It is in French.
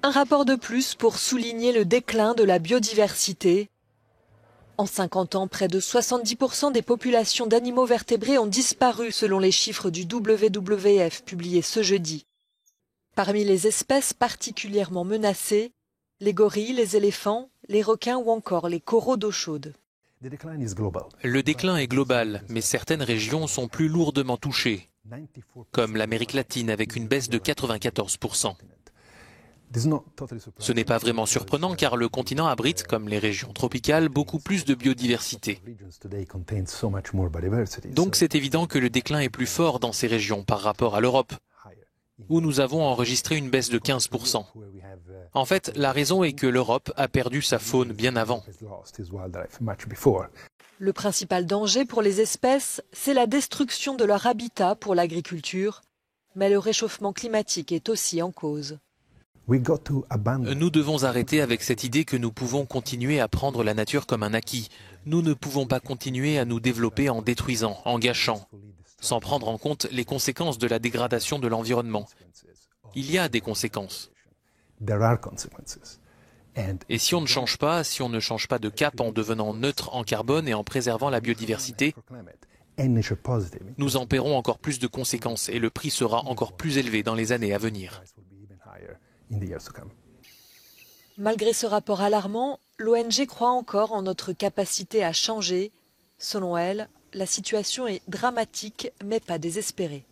Un rapport de plus pour souligner le déclin de la biodiversité. En 50 ans, près de 70% des populations d'animaux vertébrés ont disparu selon les chiffres du WWF publiés ce jeudi. Parmi les espèces particulièrement menacées, les gorilles, les éléphants, les requins ou encore les coraux d'eau chaude. Le déclin est global, mais certaines régions sont plus lourdement touchées, comme l'Amérique latine avec une baisse de 94%. Ce n'est pas vraiment surprenant car le continent abrite, comme les régions tropicales, beaucoup plus de biodiversité. Donc c'est évident que le déclin est plus fort dans ces régions par rapport à l'Europe, où nous avons enregistré une baisse de 15%. En fait, la raison est que l'Europe a perdu sa faune bien avant. Le principal danger pour les espèces, c'est la destruction de leur habitat pour l'agriculture, mais le réchauffement climatique est aussi en cause. Nous devons arrêter avec cette idée que nous pouvons continuer à prendre la nature comme un acquis. Nous ne pouvons pas continuer à nous développer en détruisant, en gâchant, sans prendre en compte les conséquences de la dégradation de l'environnement. Il y a des conséquences. Et si on ne change pas, si on ne change pas de cap en devenant neutre en carbone et en préservant la biodiversité, nous en paierons encore plus de conséquences et le prix sera encore plus élevé dans les années à venir. Malgré ce rapport alarmant, l'ONG croit encore en notre capacité à changer. Selon elle, la situation est dramatique mais pas désespérée.